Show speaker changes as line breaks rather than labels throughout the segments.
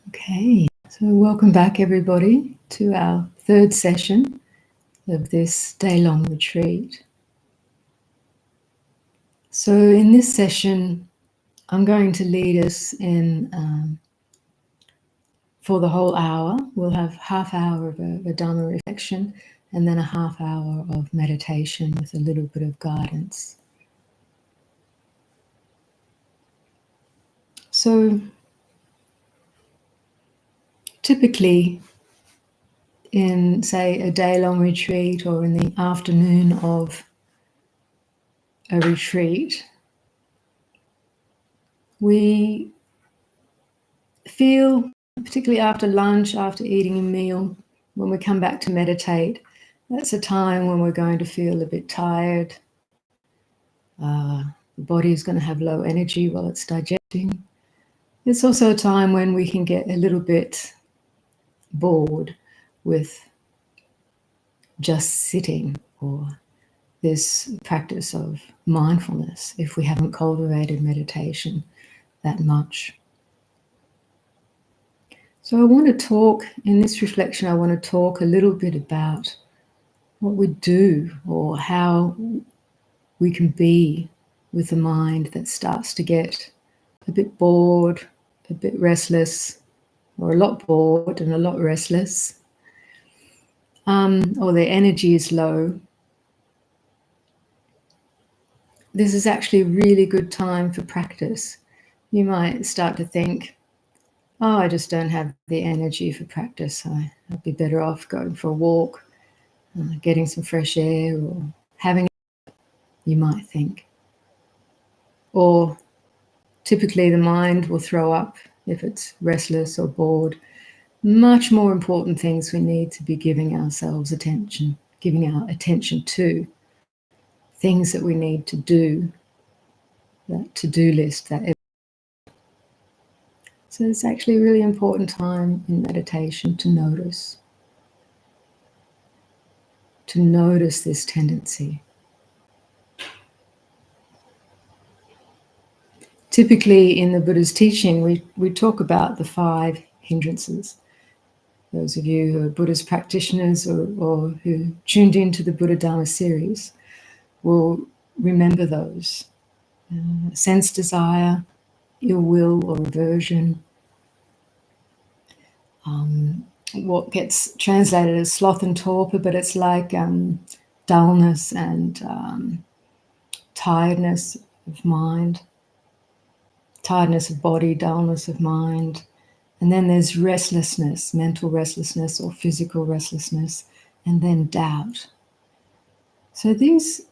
Okay, so welcome back everybody to our third session of this day-long retreat. So in this session, I'm going to lead us in for the whole hour. We'll have half hour of a Dharma reflection and then a half hour of meditation with a little bit of guidance. So typically in, say, a day-long retreat or in the afternoon of a retreat, we feel, particularly after lunch, after eating a meal, when we come back to meditate, that's a time when we're going to feel a bit tired. The body is going to have low energy while it's digesting. It's also a time when we can get a little bit bored with just sitting or this practice of mindfulness if we haven't cultivated meditation that much. So I want to talk, in this reflection, I want to talk a little bit about what we do or how we can be with the mind that starts to get a bit bored, a bit restless, or a lot bored and a lot restless, or their energy is low. This is actually a really good time for practice. You might start to think, oh, I just don't have the energy for practice. I'd be better off going for a walk, getting some fresh air, or having, you might think. Or typically the mind will throw up if it's restless or bored. Much more important things we need to be giving ourselves attention, giving our attention to, things that we need to do, that to-do list, that. So it's actually a really important time in meditation to notice this tendency. Typically in the Buddha's teaching, we talk about the 5 hindrances. Those of you who are Buddhist practitioners or who tuned into the Buddha Dharma series will remember those. Sense desire, ill will or aversion, what gets translated as sloth and torpor, but it's like dullness and tiredness of mind, tiredness of body, dullness of mind. And then there's restlessness, mental restlessness or physical restlessness, and then doubt. So these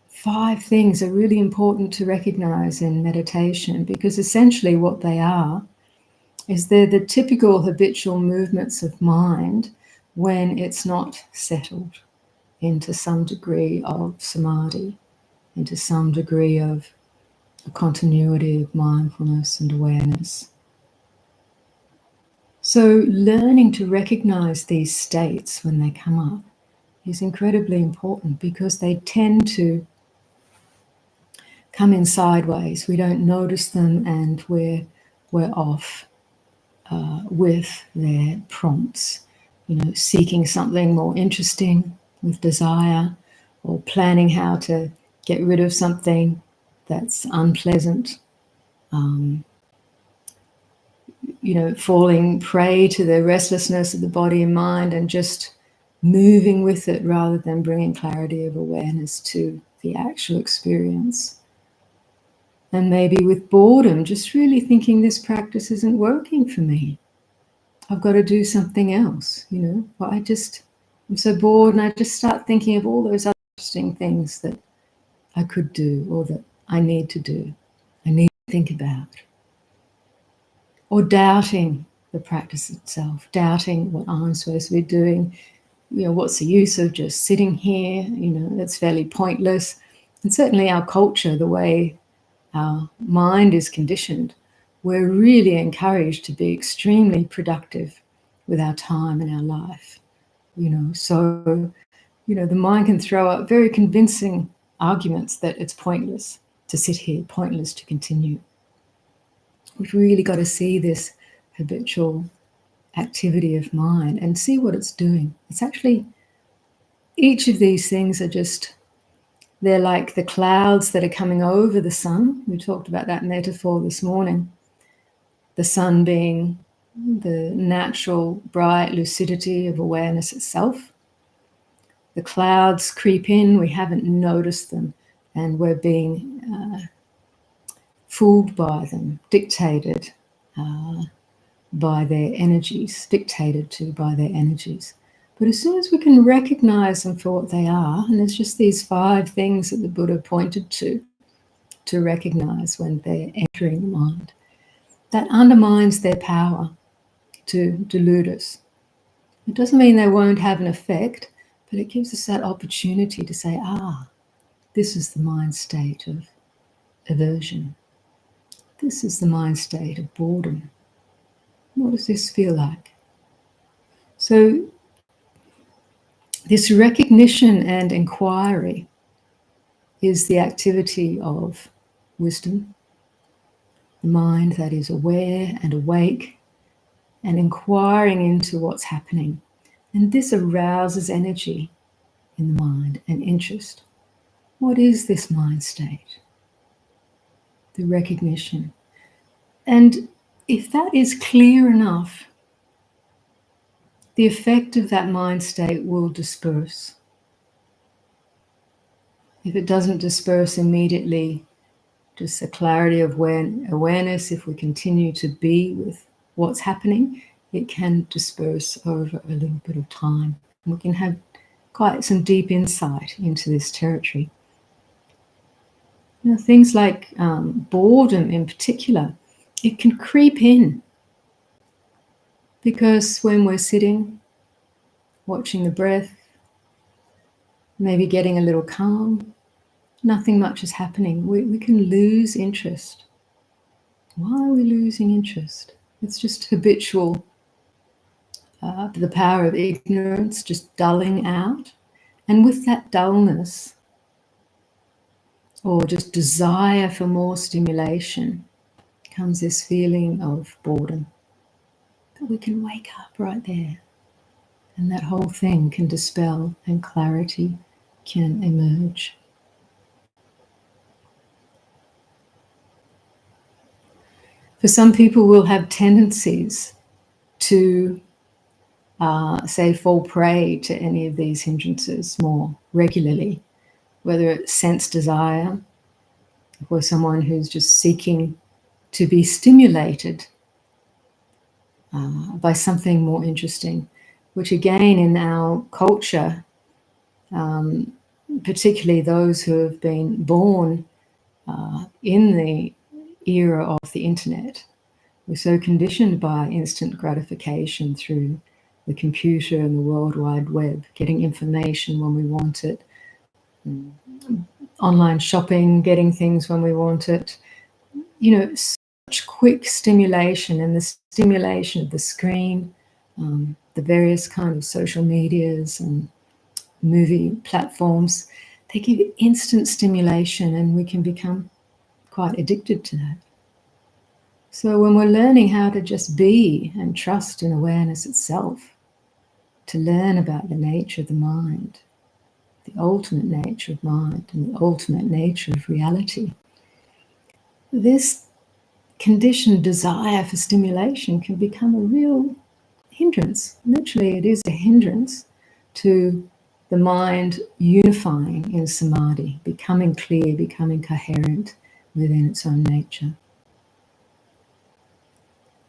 5 things are really important to recognize in meditation, because essentially what they are is they're the typical habitual movements of mind when it's not settled into some degree of samadhi, into some degree of a continuity of mindfulness and awareness. So learning to recognize these states when they come up is incredibly important, because they tend to come in sideways. We don't notice them and we're off with their prompts, seeking something more interesting with desire, or planning how to get rid of something that's unpleasant, falling prey to the restlessness of the body and mind and just moving with it rather than bringing clarity of awareness to the actual experience. And maybe with boredom, just really thinking this practice isn't working for me. I've got to do something else, Well, I'm so bored, and I just start thinking of all those other interesting things that I could do or that I need to do, I need to think about. Or doubting the practice itself, doubting what I'm supposed to be doing. What's the use of just sitting here? That's fairly pointless. And certainly our culture, the way our mind is conditioned, we're really encouraged to be extremely productive with our time and our life. So the mind can throw up very convincing arguments that it's pointless to sit here, pointless to continue. We've really got to see this habitual activity of mind and see what it's doing. It's actually, each of these things are just, they're like the clouds that are coming over the sun. We talked about that metaphor this morning. The sun being the natural bright lucidity of awareness itself. The clouds creep in, we haven't noticed them, and we're being fooled by them, dictated by their energies, dictated to by their energies. But as soon as we can recognize them for what they are, and there's just these 5 things that the Buddha pointed to recognize when they're entering the mind, that undermines their power to delude us. It doesn't mean they won't have an effect, but it gives us that opportunity to say, this is the mind state of aversion. This is the mind state of boredom. What does this feel like? So this recognition and inquiry is the activity of wisdom, the mind that is aware and awake and inquiring into what's happening. And this arouses energy in the mind and interest. What is this mind state? The recognition. And if that is clear enough, the effect of that mind state will disperse. If it doesn't disperse immediately, just the clarity of awareness, if we continue to be with what's happening, it can disperse over a little bit of time. And we can have quite some deep insight into this territory. Things like boredom in particular, it can creep in. Because when we're sitting, watching the breath, maybe getting a little calm, nothing much is happening. We can lose interest. Why are we losing interest? It's just habitual, the power of ignorance, just dulling out. And with that dullness, or just desire for more stimulation, comes this feeling of boredom. But we can wake up right there. And that whole thing can dispel and clarity can emerge. For some people, will have tendencies to, say, fall prey to any of these hindrances more regularly, whether it's sense desire, or someone who's just seeking to be stimulated by something more interesting, which again in our culture, particularly those who have been born in the era of the internet, we're so conditioned by instant gratification through the computer and the World Wide Web, getting information when we want it, online shopping, getting things when we want it, such quick stimulation, and the stimulation of the screen, the various kind of social medias and movie platforms, they give instant stimulation, and we can become quite addicted to that. So when we're learning how to just be and trust in awareness itself, to learn about the nature of the mind, the ultimate nature of mind and the ultimate nature of reality, this conditioned desire for stimulation can become a real hindrance. Literally, it is a hindrance to the mind unifying in samadhi, becoming clear, becoming coherent within its own nature.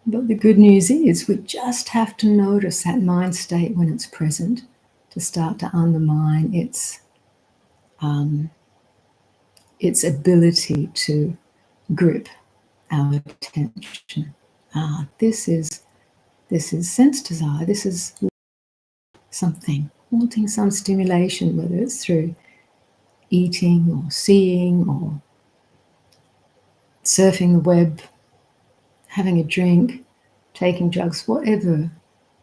But the good news is we just have to notice that mind state when it's present to start to undermine its ability to grip our attention. This is sense desire. This is something, wanting some stimulation, whether it's through eating or seeing or surfing the web, having a drink, taking drugs, whatever,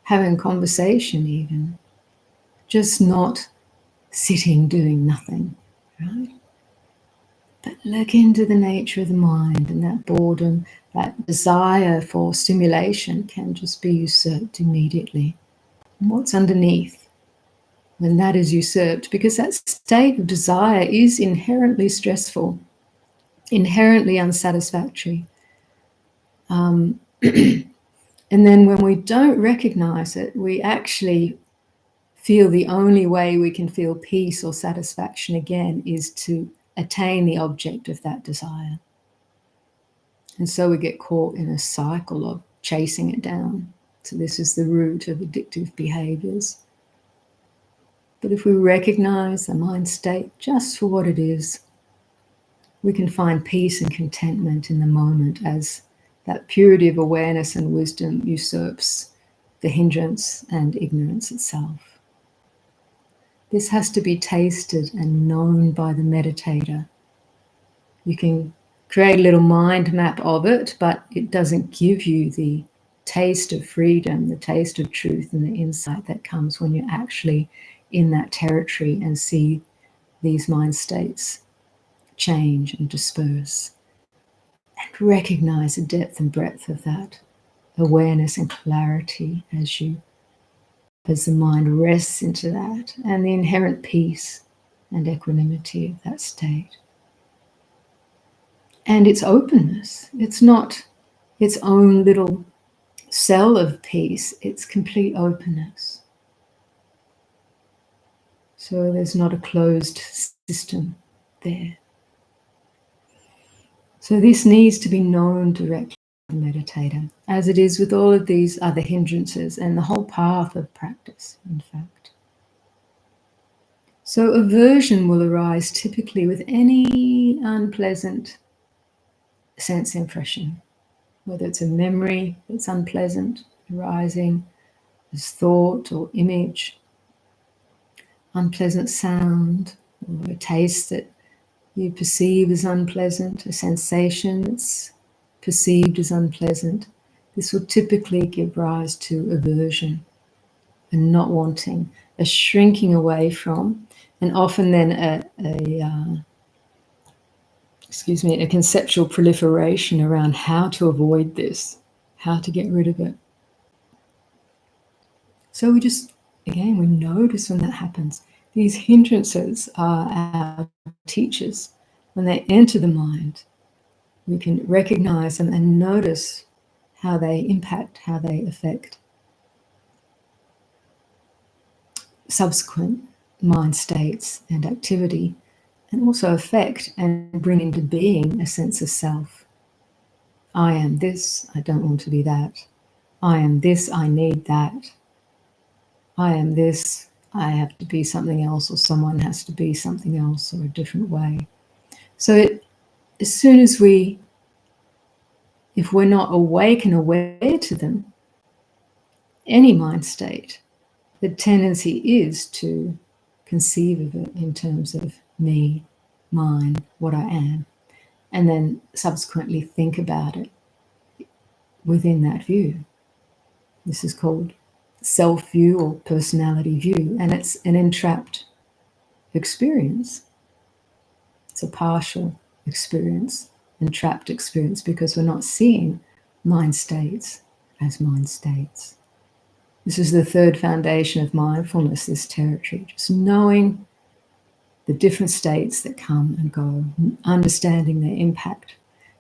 having a conversation even, just not sitting doing nothing, right? But look into the nature of the mind and that boredom, that desire for stimulation can just be usurped immediately. And what's underneath when that is usurped? Because that state of desire is inherently stressful, inherently unsatisfactory. And then when we don't recognize it, we actually feel the only way we can feel peace or satisfaction again is to attain the object of that desire. And so we get caught in a cycle of chasing it down. So this is the root of addictive behaviors. But if we recognize the mind state just for what it is, we can find peace and contentment in the moment as that purity of awareness and wisdom usurps the hindrance and ignorance itself. This has to be tasted and known by the meditator. You can create a little mind map of it, but it doesn't give you the taste of freedom, the taste of truth, and the insight that comes when you're actually in that territory and see these mind states change and disperse. And recognize the depth and breadth of that awareness and clarity as the mind rests into that, and the inherent peace and equanimity of that state. And its openness. It's not its own little cell of peace, it's complete openness. So there's not a closed system there. So this needs to be known directly to the meditator, as it is with all of these other hindrances and the whole path of practice, in fact. So aversion will arise typically with any unpleasant sense impression, whether it's a memory that's unpleasant arising as thought or image, unpleasant sound, or a taste that you perceive as unpleasant, a sensation that's perceived as unpleasant. This will typically give rise to aversion and not wanting, a shrinking away from, and often then a conceptual proliferation around how to avoid this, how to get rid of it. So we just, again, we notice when that happens. These hindrances are our teachers. When they enter the mind, we can recognize them and notice how they impact, how they affect subsequent mind states and activity, and also affect and bring into being a sense of self. I am this, I don't want to be that. I am this, I need that. I am this, I have to be something else, or someone has to be something else, or a different way. So as soon as if we're not awake and aware to them, any mind state, the tendency is to conceive of it in terms of me, mine, what I am, and then subsequently think about it within that view. This is called self-view or personality view, and it's an entrapped experience. It's a partial experience, entrapped experience, because we're not seeing mind states as mind states. This is the third foundation of mindfulness, this territory, just knowing the different states that come and go, understanding their impact,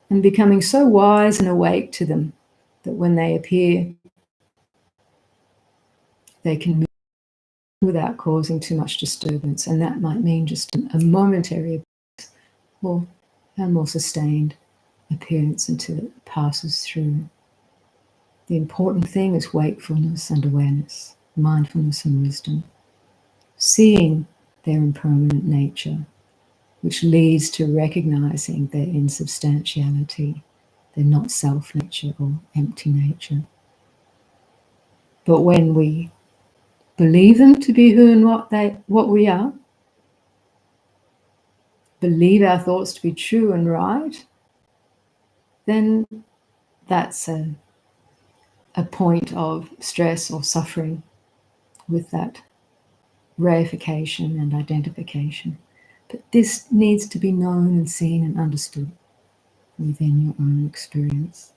and becoming so wise and awake to them that when they appear, they can move without causing too much disturbance. And that might mean just a momentary or a more sustained appearance until it passes through. The important thing is wakefulness and awareness, mindfulness and wisdom, seeing their impermanent nature, which leads to recognizing their insubstantiality, their not self nature or empty nature. But when we believe them to be who and what we are, believe our thoughts to be true and right, then that's a point of stress or suffering with that reification and identification. But this needs to be known and seen and understood within your own experience.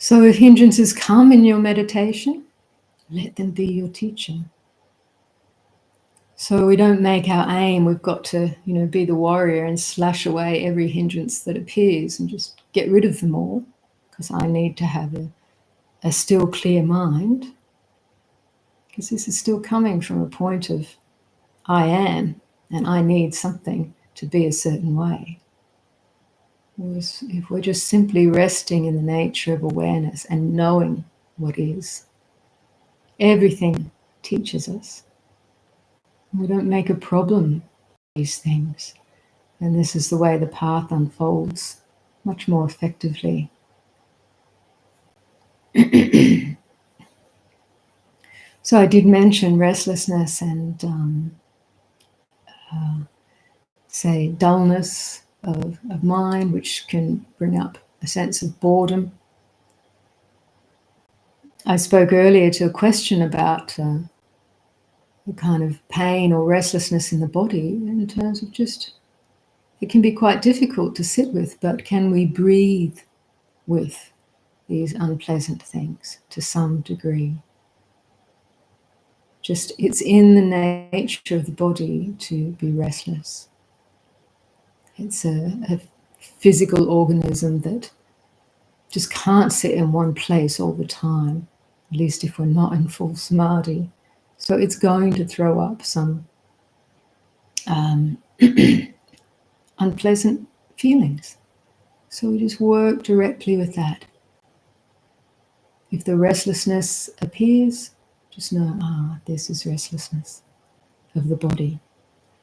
So if hindrances come in your meditation, let them be your teacher. So we don't make our aim, we've got to, be the warrior and slash away every hindrance that appears and just get rid of them all, because I need to have a still, clear mind. Because this is still coming from a point of I am, and I need something to be a certain way. If we're just simply resting in the nature of awareness and knowing what is, everything teaches us. We don't make a problem of these things. And this is the way the path unfolds much more effectively. So I did mention restlessness and say dullness of mind, which can bring up a sense of boredom. I spoke earlier to a question about the kind of pain or restlessness in the body in terms of just, it can be quite difficult to sit with, but can we breathe with these unpleasant things to some degree? Just, it's in the nature of the body to be restless. It's a physical organism that just can't sit in one place all the time, at least if we're not in full samadhi. So it's going to throw up some unpleasant feelings. So we just work directly with that. If the restlessness appears, just know, this is restlessness of the body.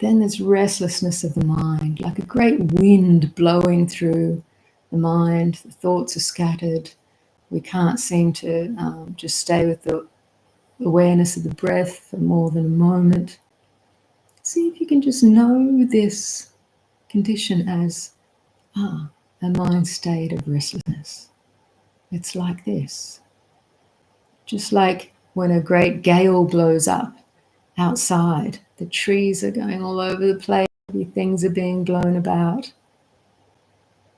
Then there's restlessness of the mind, like a great wind blowing through the mind. The thoughts are scattered. We can't seem to just stay with the awareness of the breath for more than a moment. See if you can just know this condition as a mind state of restlessness. It's like this. Just like when a great gale blows up outside, the trees are going all over the place, things are being blown about.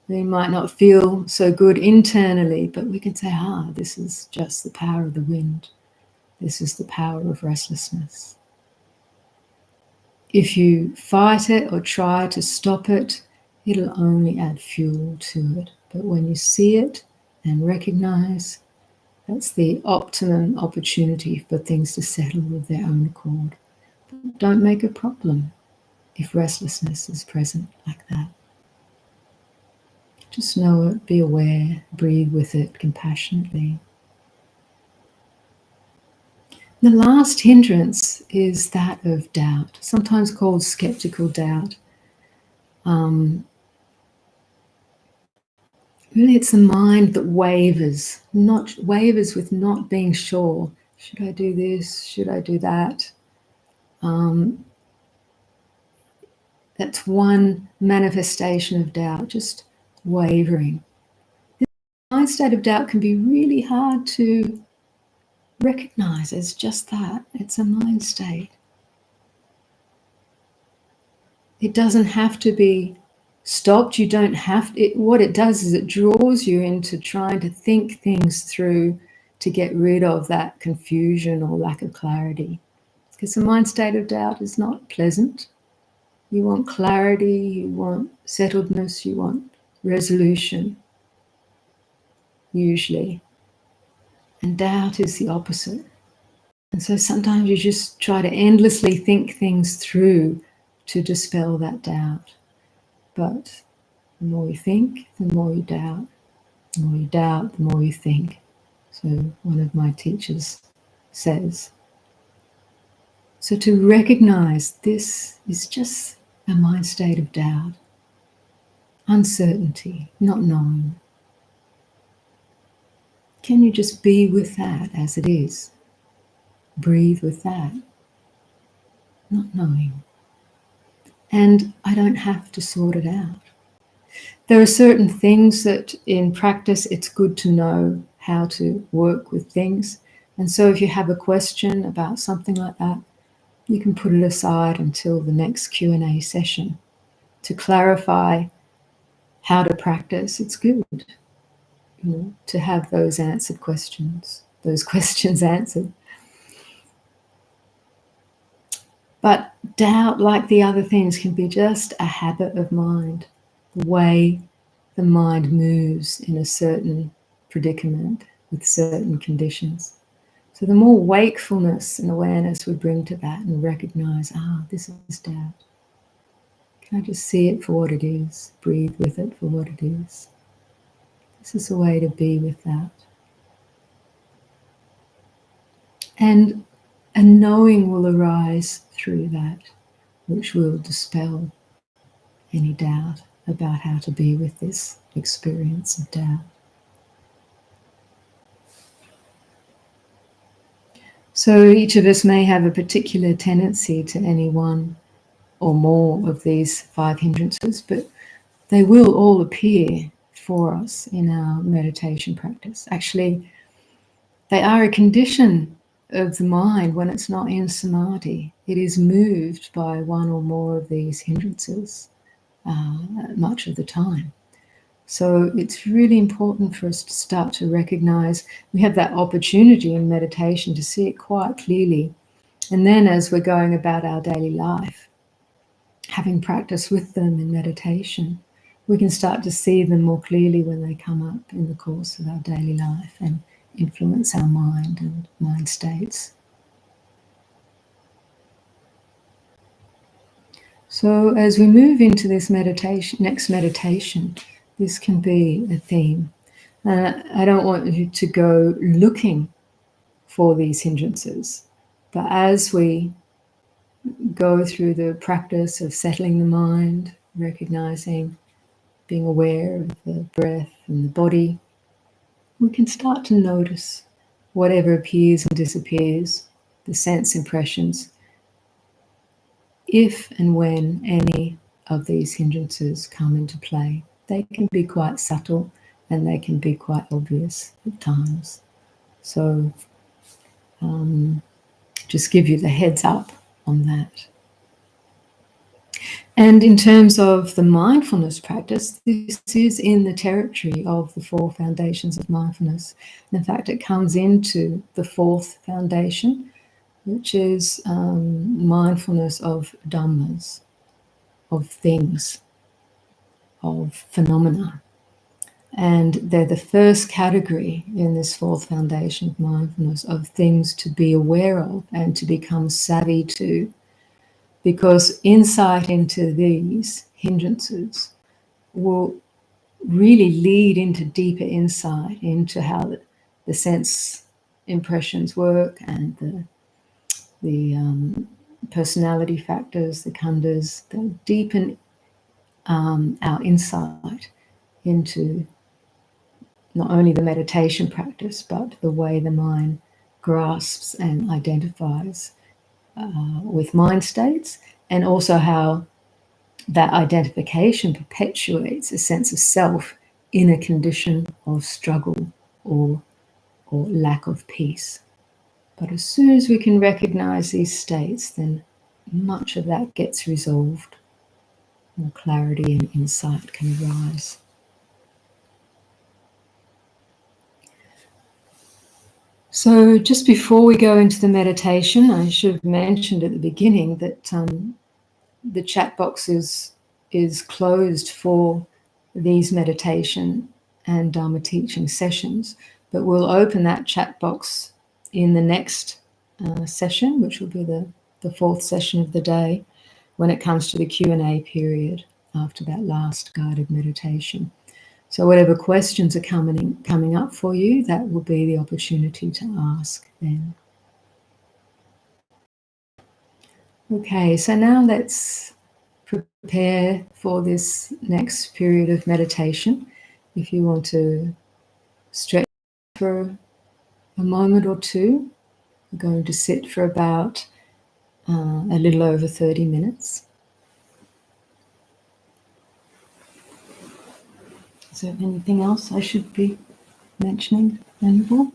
They might not feel so good internally, but we can say, this is just the power of the wind. This is the power of restlessness. If you fight it or try to stop it, it'll only add fuel to it. But when you see it and recognize, that's the optimum opportunity for things to settle of their own accord. But don't make a problem if restlessness is present like that. Just know it, be aware, breathe with it compassionately. The last hindrance is that of doubt, sometimes called skeptical doubt. Really, it's the mind that wavers with not being sure. Should I do this? Should I do that? That's one manifestation of doubt, just wavering. This mind state of doubt can be really hard to recognize as just that. It's a mind state. It doesn't have to be stopped. You don't have to. What it does is it draws you into trying to think things through to get rid of that confusion or lack of clarity. Because the mind state of doubt is not pleasant. You want clarity, you want settledness, you want resolution, usually. And doubt is the opposite. And so sometimes you just try to endlessly think things through to dispel that doubt. But the more you think, the more you doubt. The more you doubt, the more you think. So one of my teachers says. So to recognize this is just a mind state of doubt, uncertainty, not knowing. Can you just be with that as it is? Breathe with that, not knowing. And I don't have to sort it out. There are certain things that in practice it's good to know how to work with things. And so if you have a question about something like that, you can put it aside until the next Q&A session to clarify how to practice. It's good. to have those answered questions, those questions answered. But doubt, like the other things, can be just a habit of mind, the way the mind moves in a certain predicament with certain conditions. So the more wakefulness and awareness we bring to that and recognize, this is doubt. Can I just see it for what it is? Breathe with it for what it is. This is a way to be with that. And a knowing will arise through that, which will dispel any doubt about how to be with this experience of doubt. So each of us may have a particular tendency to any one or more of these 5 hindrances, but they will all appear for us in our meditation practice. Actually, they are a condition of the mind when it's not in samadhi. It is moved by one or more of these hindrances much of the time. So it's really important for us to start to recognize we have that opportunity in meditation to see it quite clearly. And then as we're going about our daily life, having practice with them in meditation, we can start to see them more clearly when they come up in the course of our daily life and influence our mind and mind states. So as we move into this next meditation, this can be a theme. I don't want you to go looking for these hindrances, but as we go through the practice of settling the mind, recognizing, being aware of the breath and the body, we can start to notice whatever appears and disappears, the sense impressions, if and when any of these hindrances come into play. They can be quite subtle and they can be quite obvious at times. So just give you the heads up on that. And in terms of the mindfulness practice, this is in the territory of the 4 foundations of mindfulness. In fact, it comes into the 4th foundation, which is mindfulness of dhammas, of things, of phenomena. And they're the first category in this 4th foundation of mindfulness, of things to be aware of and to become savvy to. Because insight into these hindrances will really lead into deeper insight into how the sense impressions work and the personality factors, the khandhas. They'll deepen our insight into not only the meditation practice, but the way the mind grasps and identifies with mind states, and also how that identification perpetuates a sense of self in a condition of struggle or lack of peace. But as soon as we can recognize these states, then much of that gets resolved. More clarity and insight can arise. So just before we go into the meditation, I should have mentioned at the beginning that the chat box is closed for these meditation and Dharma teaching sessions, but we'll open that chat box in the next session, which will be the 4th session of the day, when it comes to the Q&A period after that last guided meditation. So whatever questions are coming up for you, that will be the opportunity to ask then. Okay, so now let's prepare for this next period of meditation. If you want to stretch for a moment or two, we're going to sit for about a little over 30 minutes. Is there anything else I should be mentioning, Venerable?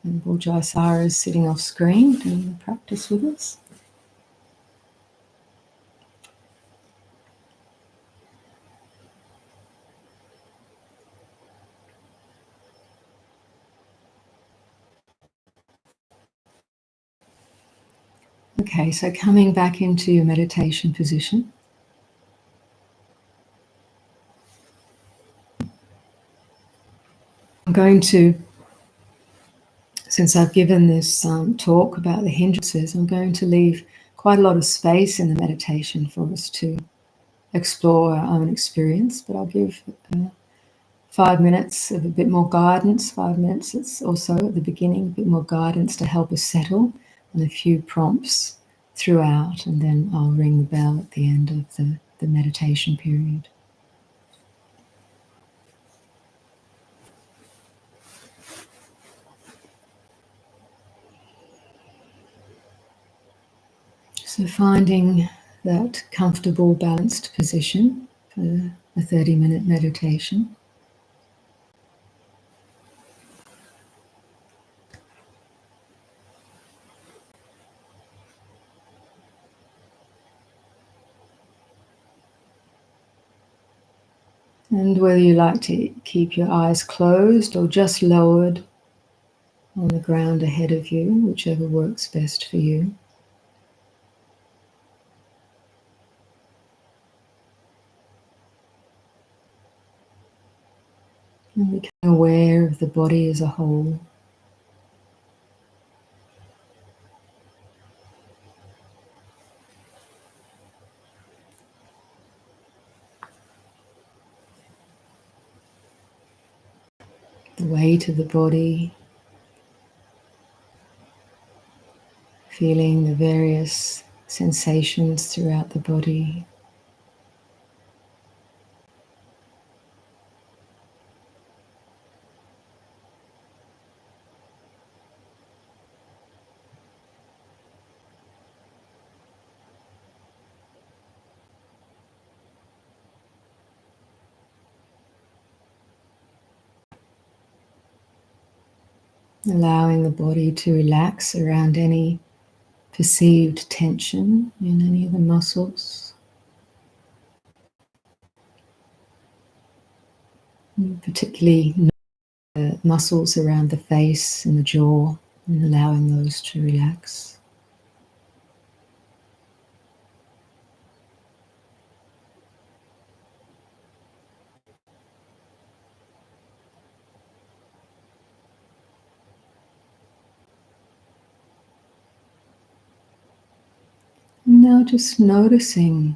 Venerable Jayasāra is sitting off screen doing the practice with us. Okay, so coming back into your meditation position. I'm going to, since I've given this talk about the hindrances, I'm going to leave quite a lot of space in the meditation for us to explore our own experience, but I'll give 5 minutes of a bit more guidance. 5 minutes, it's also at the beginning, a bit more guidance to help us settle, and a few prompts throughout, and then I'll ring the bell at the end of the meditation period. So finding that comfortable, balanced position for a 30-minute meditation. And whether you like to keep your eyes closed or just lowered on the ground ahead of you, whichever works best for you. And become aware of the body as a whole. The weight of the body, feeling the various sensations throughout the body. Allowing the body to relax around any perceived tension in any of the muscles. And particularly the muscles around the face and the jaw, and allowing those to relax. And now just noticing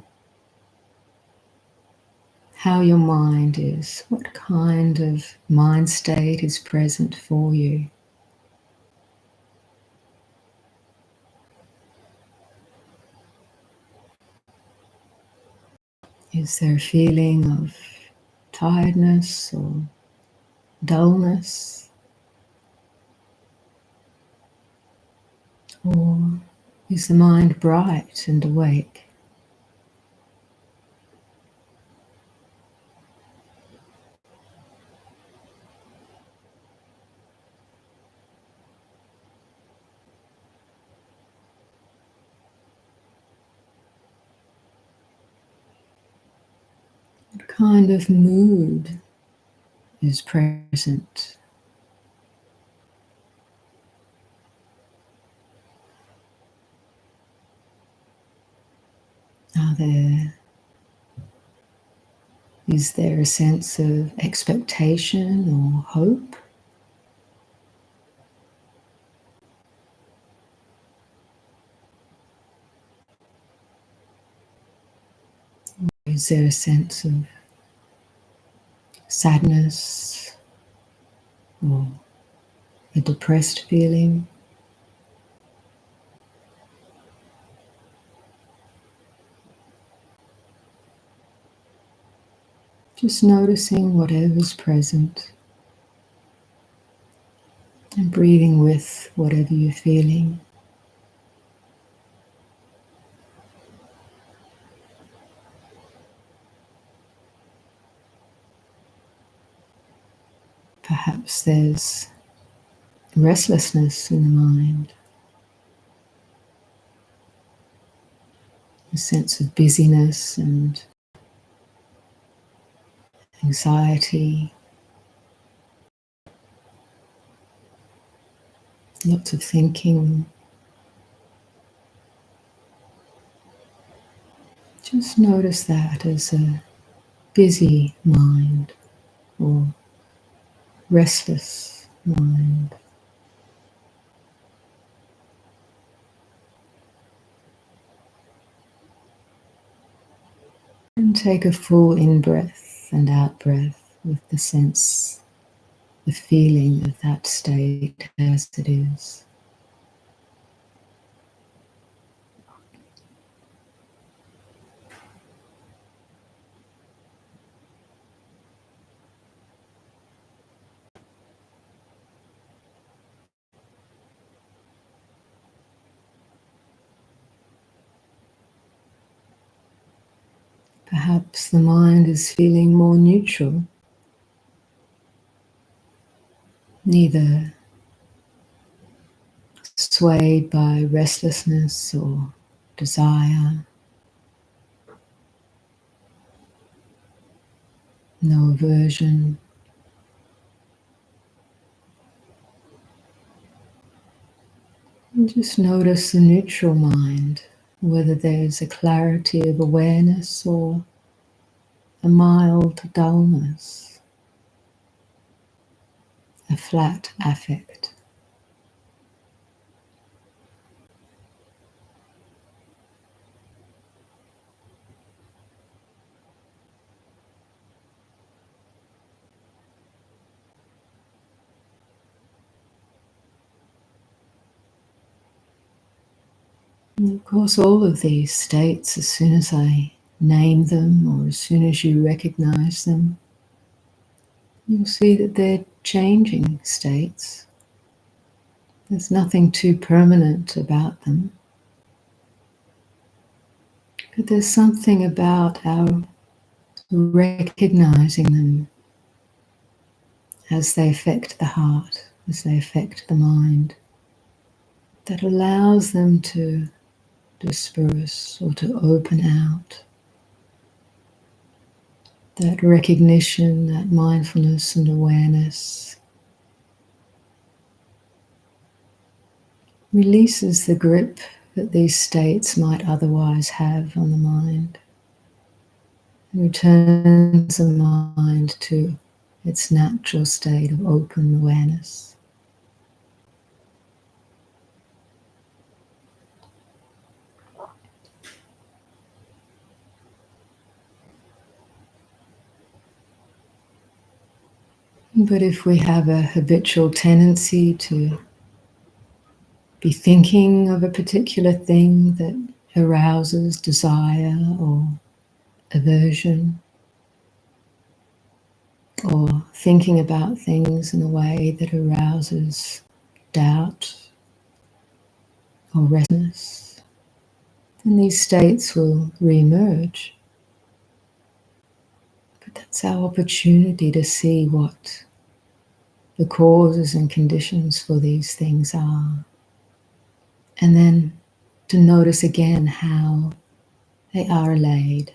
how your mind is, what kind of mind state is present for you. Is there a feeling of tiredness or dullness? Or is the mind bright and awake? What kind of mood is present? Is there a sense of expectation or hope? Is there a sense of sadness or a depressed feeling? Just noticing whatever's present and breathing with whatever you're feeling. Perhaps there's restlessness in the mind, a sense of busyness and anxiety, lots of thinking. Just notice that as a busy mind or restless mind. And take a full in-breath and out-breath with the sense, the feeling of that state as it is. Perhaps the mind is feeling more neutral, neither swayed by restlessness or desire, no aversion. And just notice the neutral mind, whether there's a clarity of awareness or a mild dullness, a flat affect. And of course, all of these states, as soon as I name them or as soon as you recognize them, you'll see that they're changing states. There's nothing too permanent about them. But there's something about our recognizing them as they affect the heart, as they affect the mind, that allows them to disperse or to open out. That recognition, that mindfulness and awareness releases the grip that these states might otherwise have on the mind, and returns the mind to its natural state of open awareness. But if we have a habitual tendency to be thinking of a particular thing that arouses desire or aversion, or thinking about things in a way that arouses doubt or restlessness, then these states will re-emerge. But that's our opportunity to see what the causes and conditions for these things are. And then to notice again how they are allayed,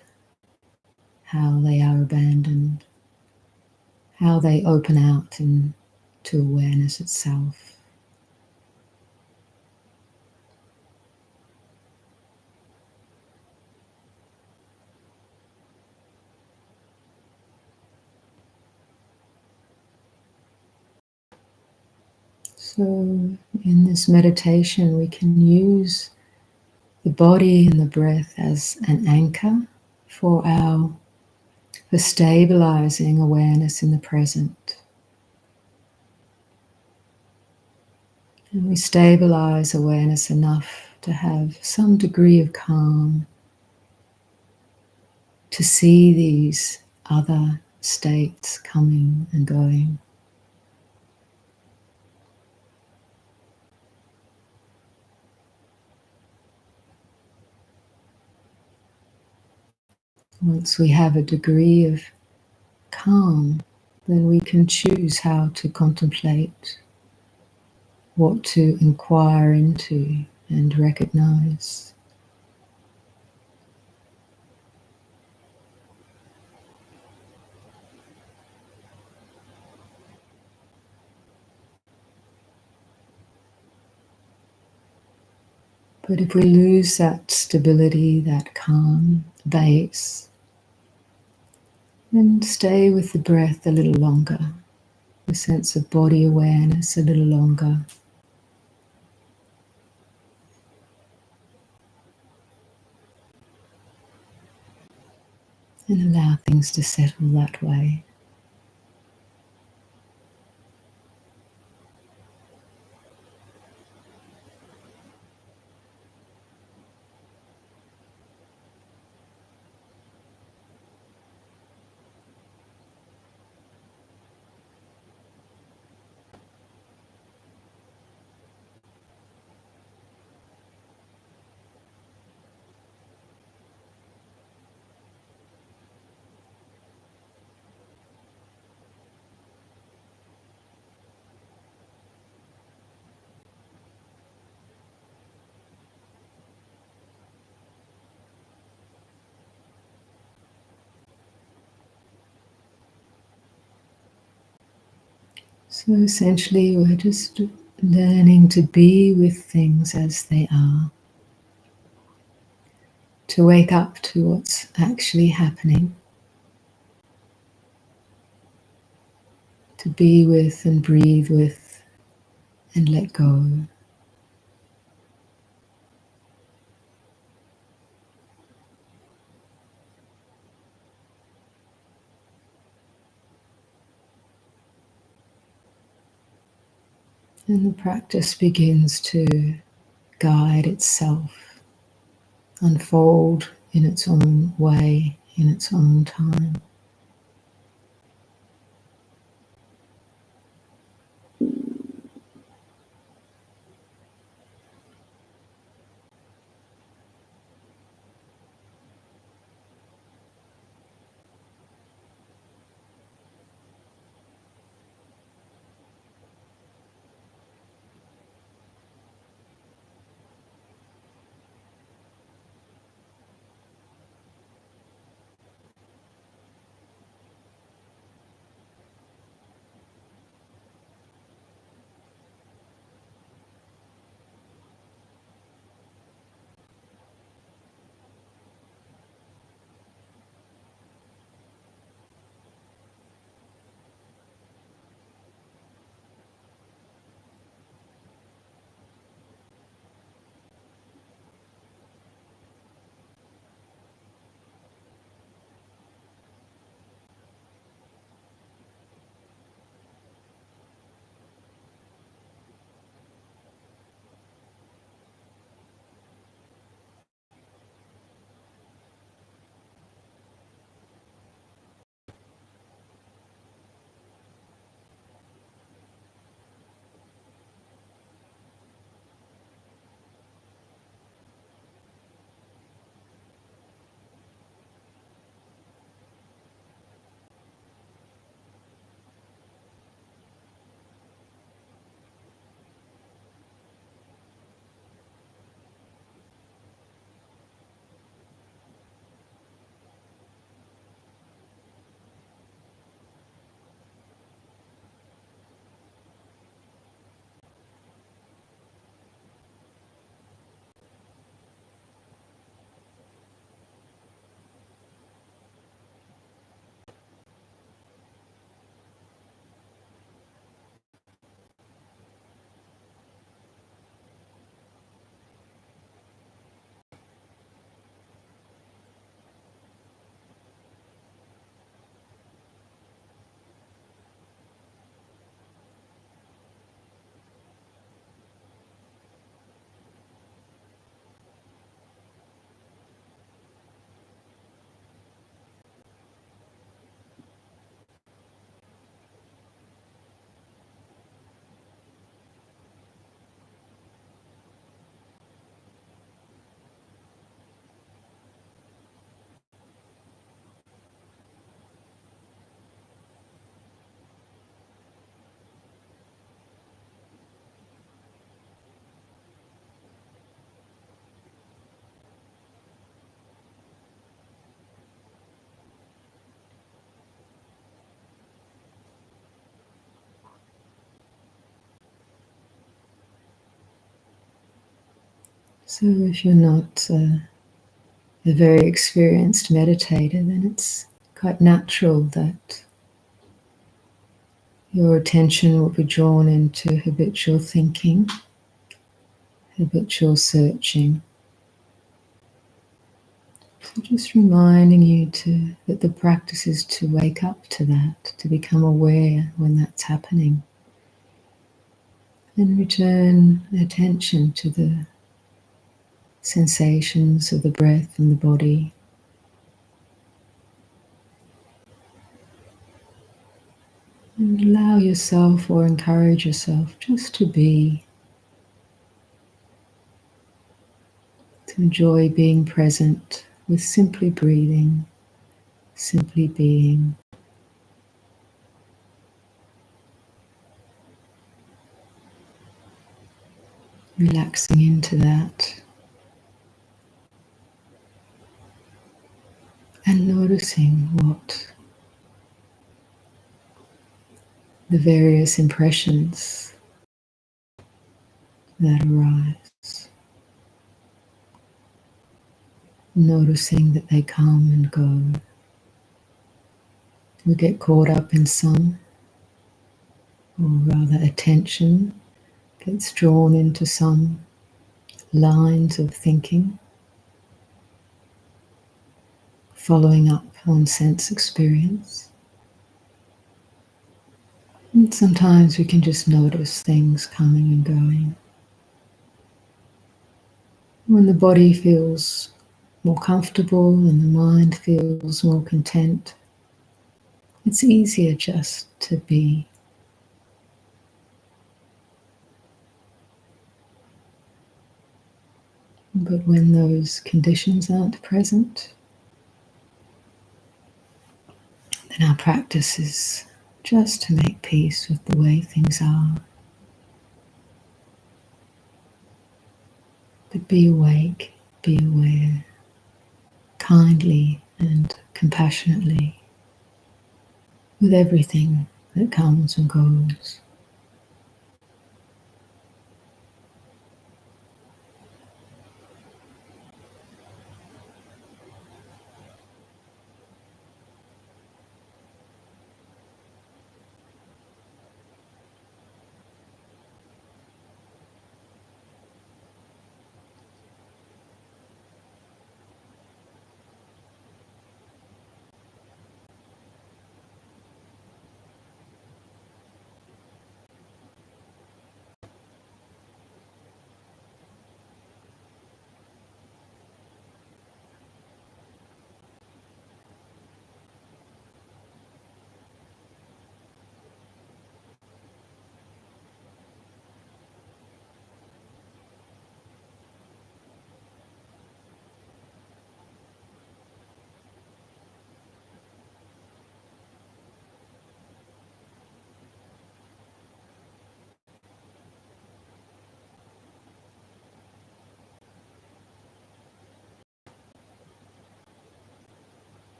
how they are abandoned, how they open out into awareness itself. So in this meditation, we can use the body and the breath as an anchor for stabilizing awareness in the present. And we stabilize awareness enough to have some degree of calm, to see these other states coming and going. Once we have a degree of calm, then we can choose how to contemplate, what to inquire into and recognize. But if we lose that stability, that calm base, then stay with the breath a little longer, the sense of body awareness a little longer. And allow things to settle that way. So essentially, we're just learning to be with things as they are, to wake up to what's actually happening, to be with and breathe with and let go. And the practice begins to guide itself, unfold in its own way, in its own time. So if you're not a very experienced meditator, then it's quite natural that your attention will be drawn into habitual thinking, habitual searching. So just reminding you that the practice is to wake up to that, to become aware when that's happening. And return attention to the sensations of the breath and the body. And allow yourself or encourage yourself just to be, to enjoy being present with simply breathing, simply being. Relaxing into that and noticing what the various impressions that arise. Noticing that they come and go. We get caught up in some, or rather attention gets drawn into some lines of thinking, following up on sense experience. And sometimes we can just notice things coming and going. When the body feels more comfortable and the mind feels more content, it's easier just to be. But when those conditions aren't present, then our practice is just to make peace with the way things are. But be awake, be aware, kindly and compassionately with everything that comes and goes.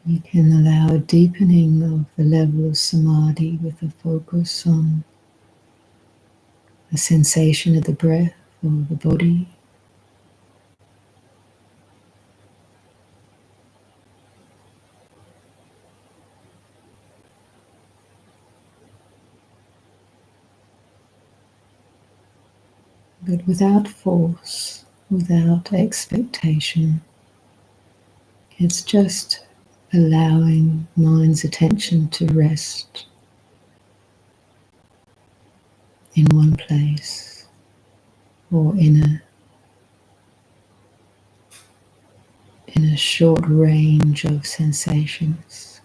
You can allow a deepening of the level of samadhi with a focus on a sensation of the breath or the body. But without force, without expectation. It's just allowing mind's attention to rest in one place or in a short range of sensations.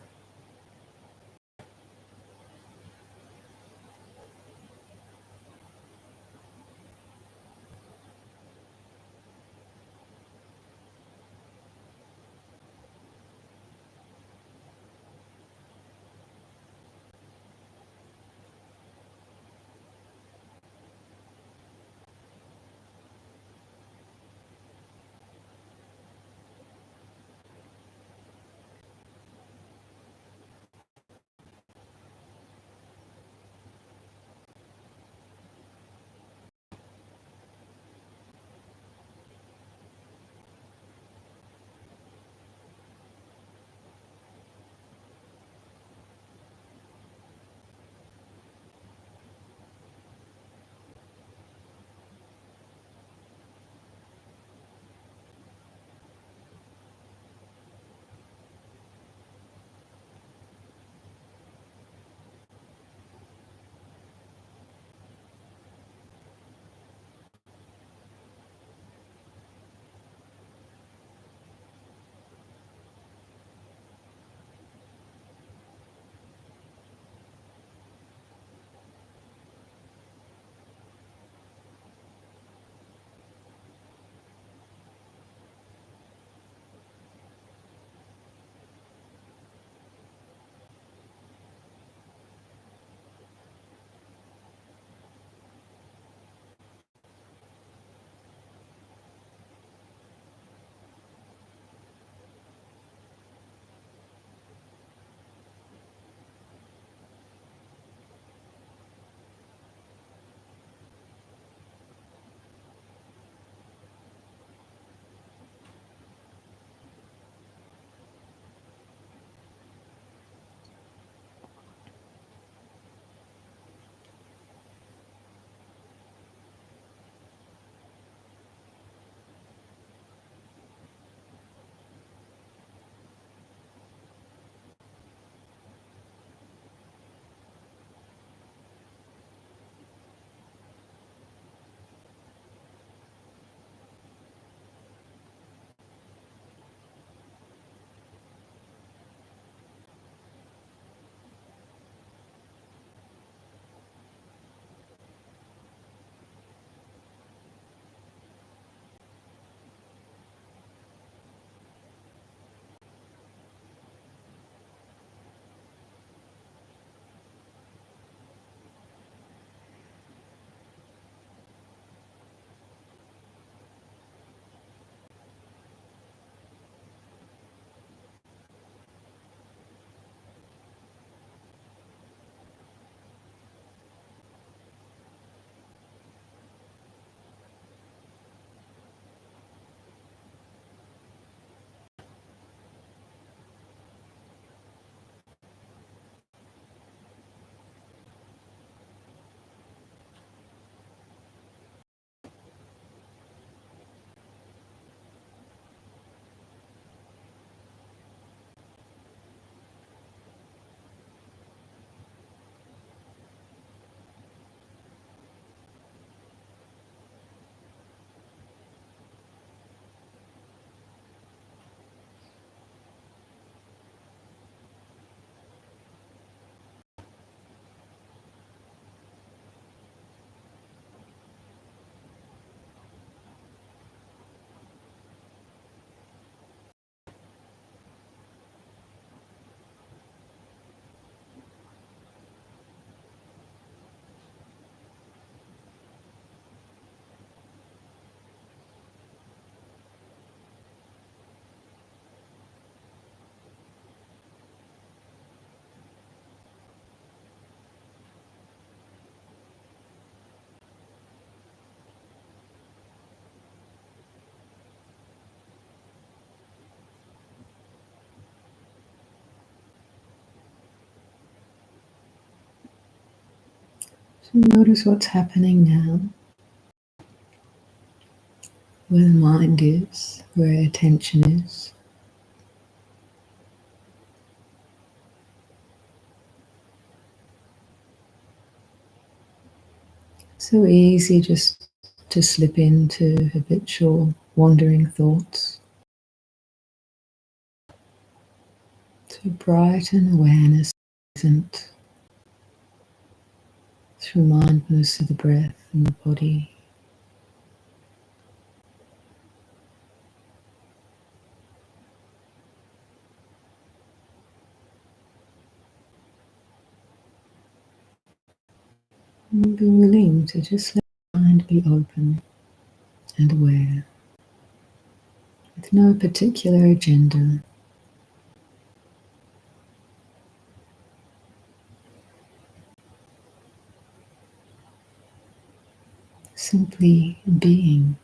So notice what's happening now, where the mind is, where attention is. So easy just to slip into habitual wandering thoughts. To brighten awareness present through mindfulness of the breath and the body. And be willing to just let the mind be open and aware, with no particular agenda. Simply being.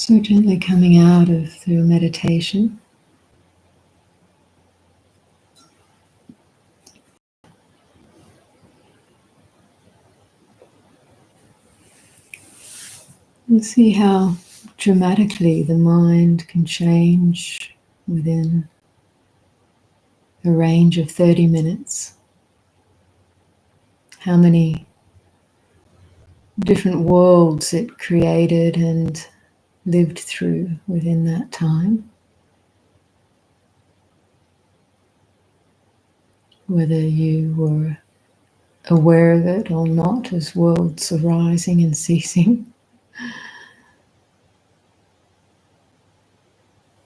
So gently coming out of through meditation. And see how dramatically the mind can change within a range of 30 minutes. How many different worlds it created and lived through within that time. Whether you were aware of it or not as worlds arising and ceasing.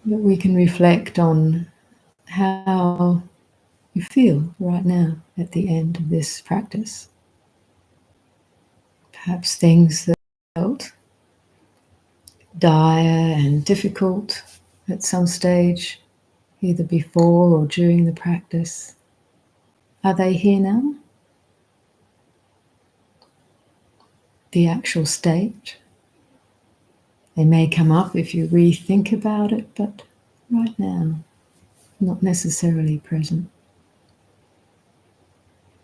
But we can reflect on how you feel right now at the end of this practice. Perhaps things that felt dire and difficult at some stage, either before or during the practice. Are they here now? The actual state. They may come up if you rethink about it, but right now, not necessarily present.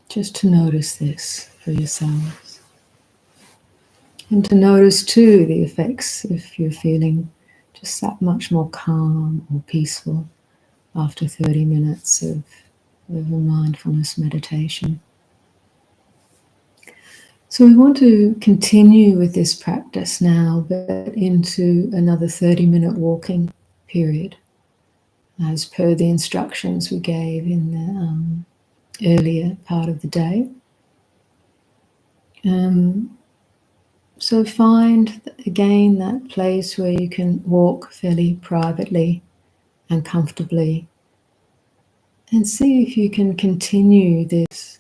Just to notice this for yourselves. And to notice too the effects if you're feeling just that much more calm or peaceful after 30 minutes of a mindfulness meditation. So we want to continue with this practice now, but into another 30-minute walking period, as per the instructions we gave in the earlier part of the day. So find again that place where you can walk fairly privately and comfortably, and see if you can continue this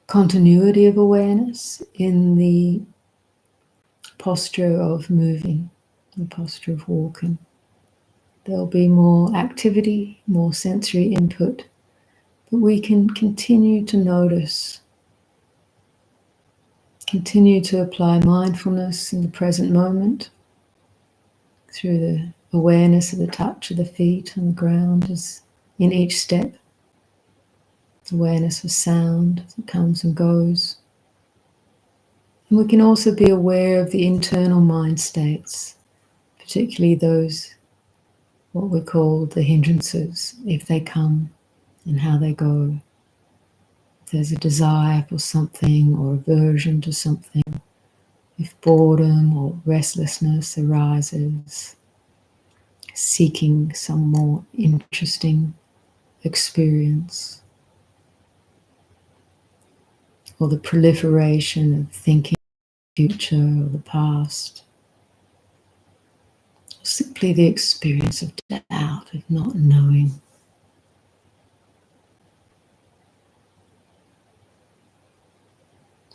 continuity of awareness in the posture of moving, the posture of walking. There'll be more activity, more sensory input, but we can continue to notice, continue to apply mindfulness in the present moment through the awareness of the touch of the feet on the ground as in each step, awareness of sound that comes and goes. And we can also be aware of the internal mind states, particularly those, what we call the hindrances, if they come and how they go. If there's a desire for something or aversion to something, if boredom or restlessness arises, seeking some more interesting experience, or the proliferation of thinking the future or the past, or simply the experience of doubt, of not knowing.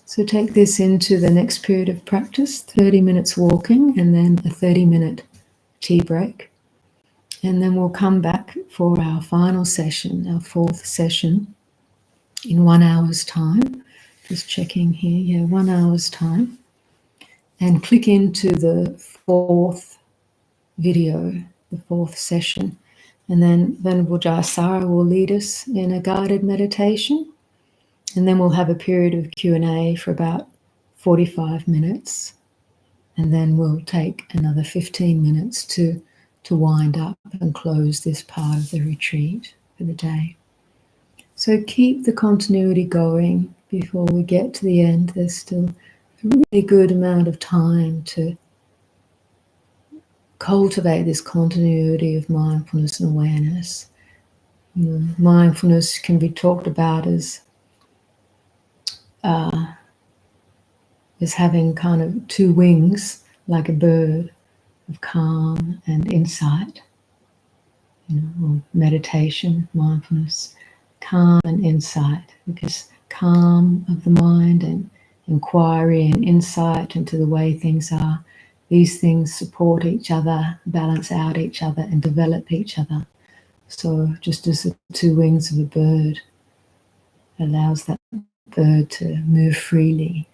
So take this into the next period of practice, 30 minutes walking and then a 30-minute tea break. And then we'll come back for our final session, our fourth session, in 1 hour's time. Just checking here, 1 hour's time. And click into the fourth video, the fourth session. And then Venerable Jayasāra will lead us in a guided meditation. And then we'll have a period of Q&A for about 45 minutes. And then we'll take another 15 minutes to wind up and close this part of the retreat for the day. So keep the continuity going before we get to the end. There's still a really good amount of time to cultivate this continuity of mindfulness and awareness. Mindfulness can be talked about as having kind of two wings, like a bird, of calm and insight. Or meditation, mindfulness, calm and insight, because calm of the mind and inquiry and insight into the way things are, these things support each other, balance out each other, and develop each other. So just as the two wings of a bird allows that bird to move freely,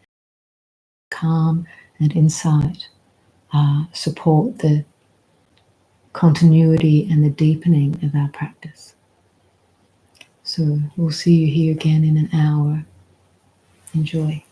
calm and insight support the continuity and the deepening of our practice. So we'll see you here again in an hour. Enjoy.